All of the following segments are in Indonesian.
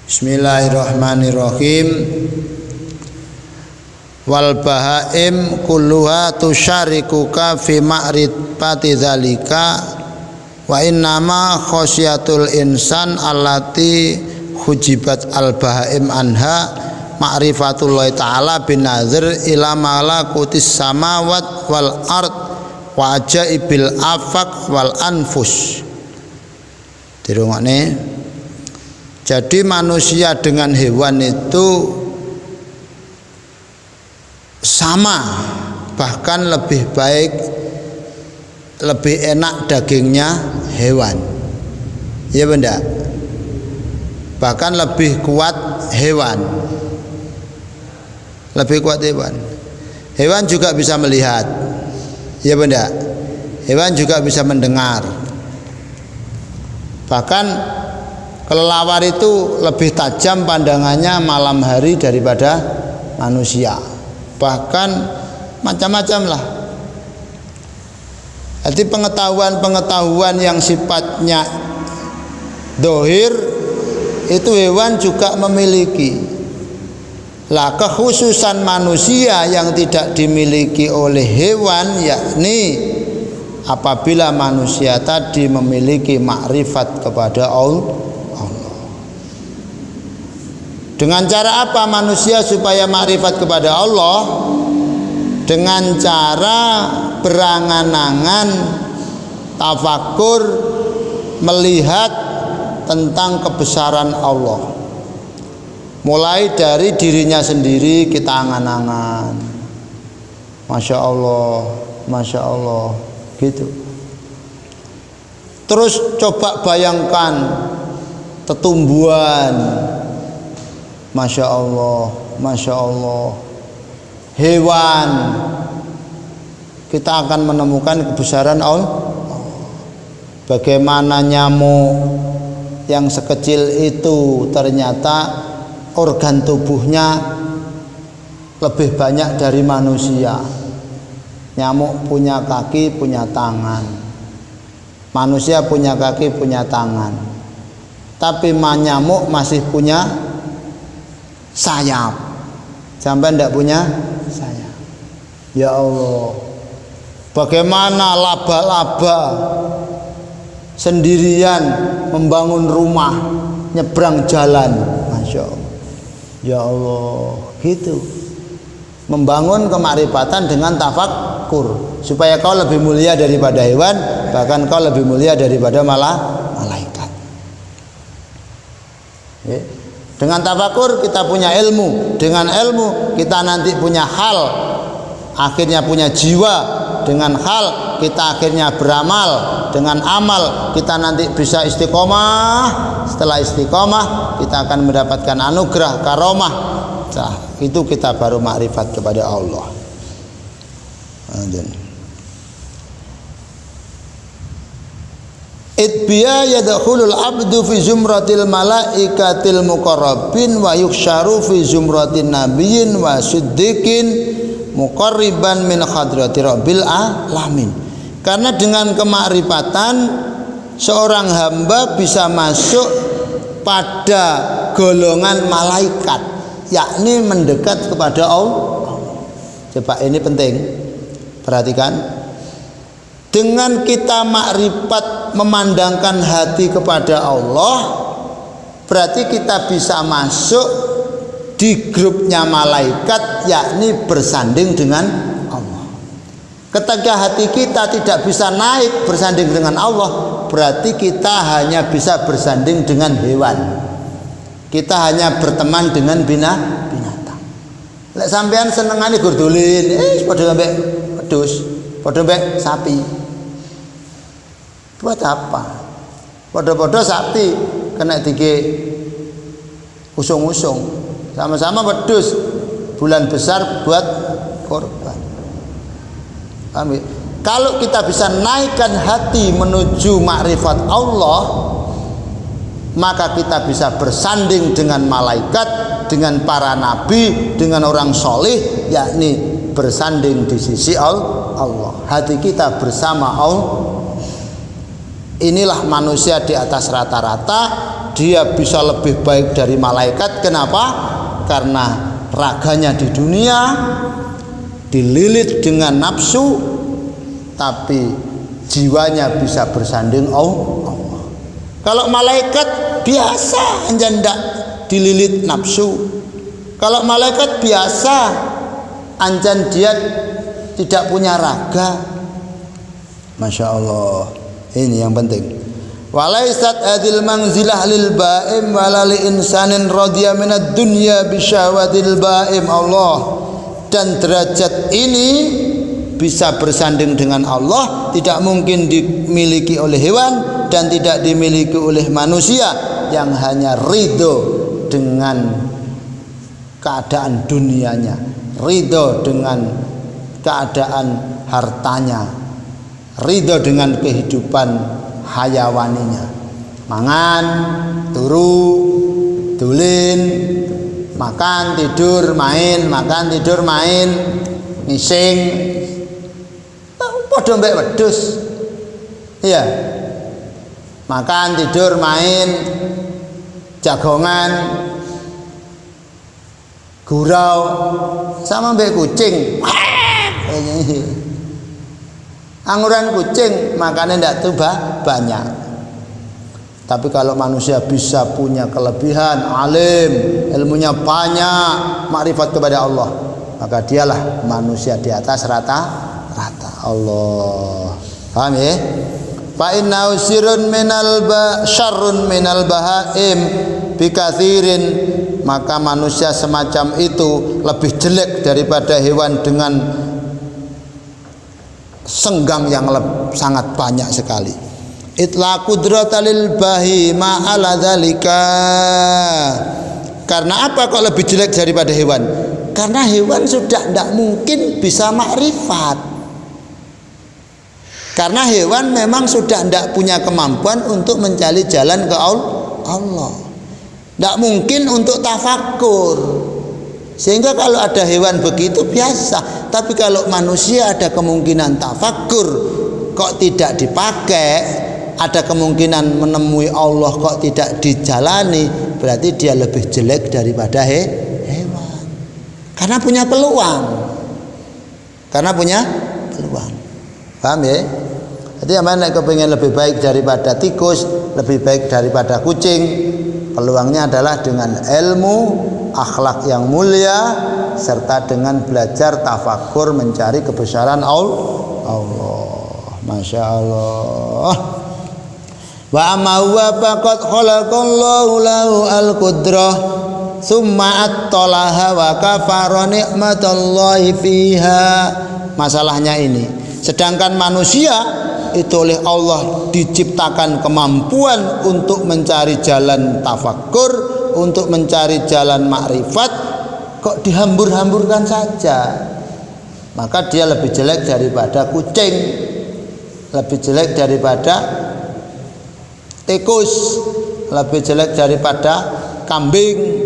Bismillahirrahmanirrahim. Wal bahaim kulluha tusyarikuka fi ma'rifati dzalika wa innama khosyatul insan allati hujibat al bahaim anha ma'rifatullah ta'ala bin nazar ila malakutis samawat wal ard wa ajaibil afaq wal anfus. Dirungokne. Jadi manusia dengan hewan itu sama, bahkan lebih baik, lebih enak dagingnya hewan, ya benda, bahkan lebih kuat hewan, lebih kuat hewan. Hewan juga bisa melihat, ya benda, hewan juga bisa mendengar, bahkan kelelawar itu lebih tajam pandangannya malam hari daripada manusia. Bahkan macam-macam lah. Jadi pengetahuan yang sifatnya dohir itu hewan juga memiliki. Lah kekhususan manusia yang tidak dimiliki oleh hewan, yakni apabila manusia tadi memiliki makrifat kepada Allah. Dengan cara apa manusia supaya makrifat kepada Allah? Dengan cara berangan-angan, tafakur, melihat tentang kebesaran Allah. Mulai dari dirinya sendiri kita angan-angan, Masya Allah, gitu. Terus coba bayangkan tetumbuhan, Masya Allah, hewan, kita akan menemukan kebesaran Allah. Bagaimana nyamuk yang sekecil itu ternyata organ tubuhnya lebih banyak dari manusia. Nyamuk punya kaki, punya tangan. Manusia punya kaki, punya tangan. Tapi nyamuk masih punya sayap, sampai tidak punya sayap. Ya Allah, bagaimana laba-laba sendirian membangun rumah nyebrang jalan, Masya Allah. Ya Allah, gitu. Membangun kemakrifatan dengan tafakkur supaya kau lebih mulia daripada hewan, bahkan kau lebih mulia daripada malaikat. Ya. Dengan tafakur kita punya ilmu, dengan ilmu kita nanti punya hal, akhirnya punya jiwa, dengan hal kita akhirnya beramal, dengan amal kita nanti bisa istiqomah, setelah istiqomah kita akan mendapatkan anugerah karomah. Nah, itu kita baru makrifat kepada Allah. Itbiya yadkhulul abdu fi zumratil malaikatil muqarrabin wa yuksharu fi zumratin nabiyyin wa siddiqin muqarriban min hadrati rabbil alamin. Karena dengan kemakrifatan seorang hamba bisa masuk pada golongan malaikat, yakni mendekat kepada Allah. Coba ini penting, perhatikan. Dengan kita makrifat memandangkan hati kepada Allah, berarti kita bisa masuk di grupnya malaikat, yakni bersanding dengan Allah. Ketika hati kita tidak bisa naik bersanding dengan Allah, berarti kita hanya bisa bersanding dengan hewan. Kita hanya berteman dengan binatang. Lek sampean senengane gurdulin, padha ambek wedhus, padha ambek sapi. Buat apa? Podo-podo sapi kena dike usung-usung, sama-sama wedhus, bulan besar buat korban. Amin. Kalau kita bisa naikkan hati menuju makrifat Allah, maka kita bisa bersanding dengan malaikat, dengan para nabi, dengan orang soleh, yakni bersanding di sisi Allah. Hati kita bersama Allah. Inilah manusia di atas rata-rata dia bisa lebih baik dari malaikat. Kenapa? Karena raganya di dunia dililit dengan nafsu, tapi jiwanya bisa bersanding Allah. Kalau malaikat biasa anjan ndak dililit nafsu. Kalau malaikat biasa anjan dia tidak punya raga. Masya Allah, ini yang penting. Walaisat adil manzilah lil ba'im walali insanin radhiya minad dunya bisyawatil ba'im. Allah, dan derajat ini bisa bersanding dengan Allah, tidak mungkin dimiliki oleh hewan dan tidak dimiliki oleh manusia yang hanya ridho dengan keadaan dunianya, ridho dengan keadaan hartanya, ridho dengan kehidupan hayawaninya, mangan, turu, dulin, makan, tidur, main, makan, tidur, main, ngising, padha mbek wedhus. Iya. Makan, tidur, main, jagongan, gurau, sama mbek kucing. Angguran kucing makannya tidak tuh banyak. Tapi kalau manusia bisa punya kelebihan, alim, ilmunya banyak, makrifat kepada Allah, maka dialah manusia di atas rata-rata. Allah, paham ya? Fa innahu sirrun syarrun minal bahaim bikathirin, maka manusia semacam itu lebih jelek daripada hewan dengan senggang yang sangat banyak sekali. Itla qudratalil bahima ala dzalika. Karena apa kok lebih jelek daripada hewan? Karena hewan sudah tidak mungkin bisa makrifat. Karena hewan memang sudah tidak punya kemampuan untuk mencari jalan ke Allah. Tidak mungkin untuk tafakur. Sehingga kalau ada hewan begitu biasa. Tapi kalau manusia ada kemungkinan tafakur kok tidak dipakai, ada kemungkinan menemui Allah kok tidak dijalani, berarti dia lebih jelek daripada hewan. Karena punya peluang. Paham ya? Jadi yang mana kepengen lebih baik daripada tikus, lebih baik daripada kucing, peluangnya adalah dengan ilmu, akhlak yang mulia, serta dengan belajar tafakur mencari kebesaran Allah. Masya Allah. Wa amma huwa faqad khalaqallahu lahu al-qudrah summa attalaha wa kafara ni'matallahi fiha. Masalahnya ini, sedangkan manusia itu oleh Allah diciptakan kemampuan untuk mencari jalan tafakur, untuk mencari jalan makrifat, kok dihambur-hamburkan saja. Maka dia lebih jelek daripada kucing, lebih jelek daripada tikus, lebih jelek daripada kambing.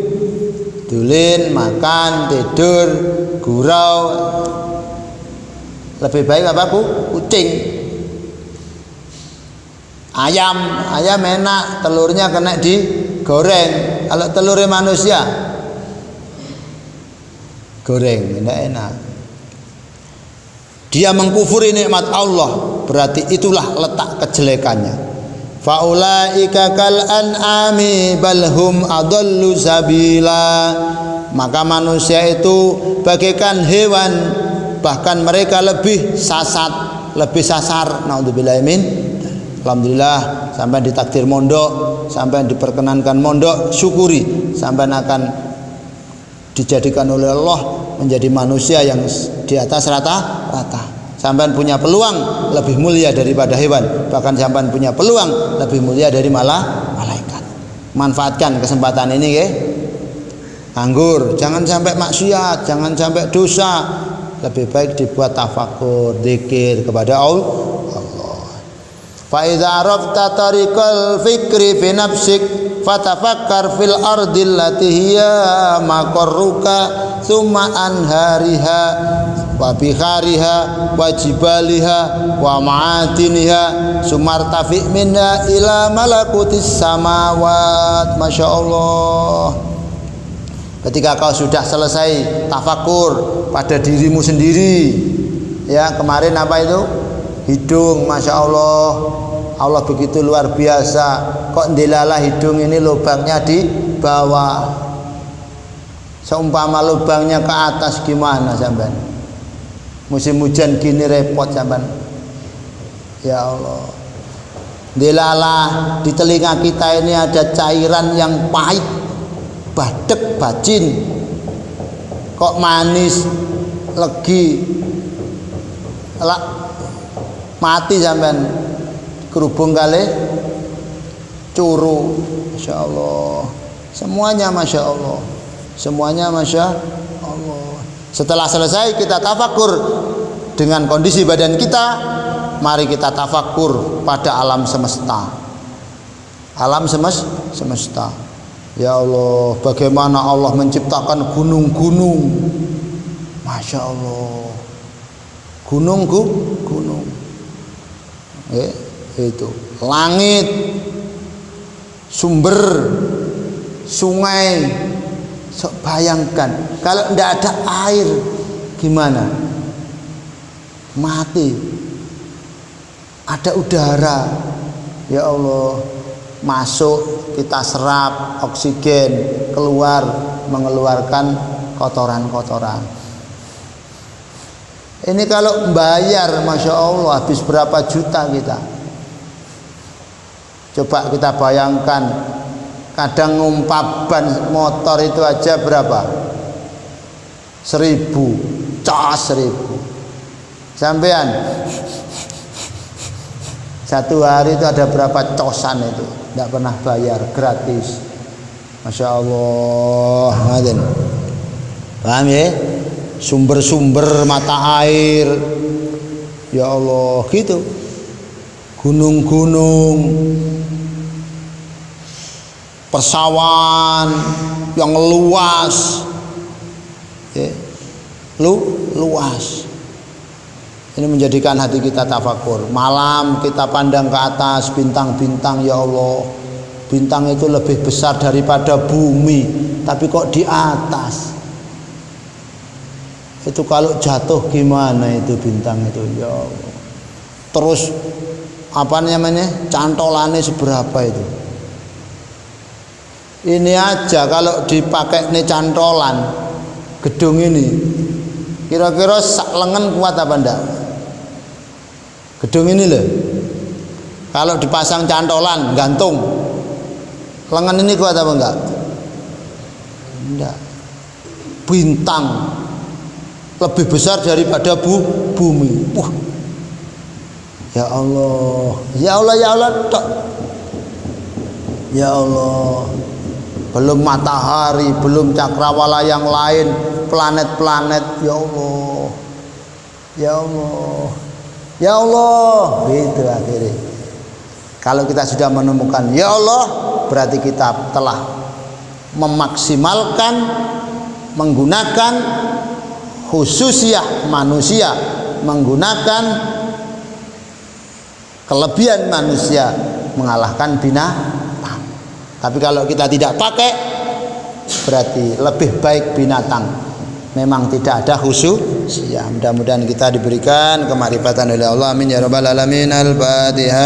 Dulin, makan, tidur, gurau. Lebih baik apa kucing. Ayam enak, telurnya kena digoreng. Kalau telurnya manusia goreng, tidak enak. Dia mengkufuri nikmat Allah, berarti itulah letak kejelekannya. Faulaika kal an'ami balhum adallu sabila. Maka manusia itu bagaikan hewan, bahkan mereka lebih sasar. Naudzubillah min. Alhamdulillah sampai ditakdir mondok, sampai diperkenankan mondok, syukuri, sampai akan dijadikan oleh Allah menjadi manusia yang di atas rata-rata. Sampai punya peluang lebih mulia daripada hewan, bahkan sampai punya peluang lebih mulia dari malaikat. Manfaatkan kesempatan ini ya. Anggur, jangan sampai maksiat, jangan sampai dosa. Lebih baik dibuat tafakur, zikir kepada Allah. Fa idza arafta tariqal fikri fi nafsik fatafakkar fil ardil lati hiya maqarruka thumma anhariha wa bihariha wa jibaliha wa ma'adiniha sumartafi minha ila malakutis samawat. Masya Allah. Ketika kau sudah selesai tafakur pada dirimu sendiri, ya kemarin apa itu? Hidung, Masya Allah, Allah begitu luar biasa. Kok ndelala hidung ini lubangnya di bawah, seumpama lubangnya ke atas gimana sampean? Musim hujan gini repot sampean. Ya Allah, ndelala di telinga kita ini ada cairan yang pahit, badek, bacin, kok manis, legi, mati sampean kerubung kali curu. Masya Allah, semuanya Masya Allah, semuanya Masya Allah. Setelah selesai kita tafakur dengan kondisi badan kita, mari kita tafakur pada alam semesta. Alam semesta. Ya Allah, bagaimana Allah menciptakan gunung-gunung. Masya Allah, gunung. Itu langit, sumber, sungai. Bayangkan kalau tidak ada air gimana? Mati. Ada udara, ya Allah, masuk kita serap oksigen, keluar mengeluarkan kotoran-kotoran. Ini kalau bayar, Masya Allah, habis berapa juta kita. Coba kita bayangkan, kadang ngumpat ban motor itu aja berapa? 1.000, cas 1.000. Sampean satu hari itu ada berapa cosan itu? Tidak pernah bayar, gratis. Masya Allah. Paham ya? Sumber-sumber mata air, ya Allah, gitu. Gunung-gunung, persawahan yang luas, ya, luas. Ini menjadikan hati kita tafakur. Malam kita pandang ke atas, bintang-bintang, ya Allah, bintang itu lebih besar daripada bumi, tapi kok di atas. Itu kalau jatuh gimana itu bintang itu, ya Allah. Terus apa namanya, cantolannya seberapa itu? Ini aja kalau dipakai nih cantolan gedung ini, kira-kira sak lengan kuat apa enggak? Gedung ini loh, kalau dipasang cantolan gantung, lengan ini kuat apa enggak? Enggak. Bintang lebih besar daripada bumi. Wah, ya Allah, ya Allah, ya Allah, ya Allah. Belum matahari, belum cakrawala yang lain, planet-planet, ya Allah, ya Allah, ya Allah. Gitu akhirnya. Kalau kita sudah menemukan ya Allah, berarti kita telah memaksimalkan, menggunakan khususiyah manusia, menggunakan kelebihan manusia mengalahkan binatang. Tapi kalau kita tidak pakai, berarti lebih baik binatang. Memang tidak ada khususiyah. Mudah-mudahan kita diberikan kemarifatan oleh Allah. Amin ya rabbal alamin. Al-Fatihah.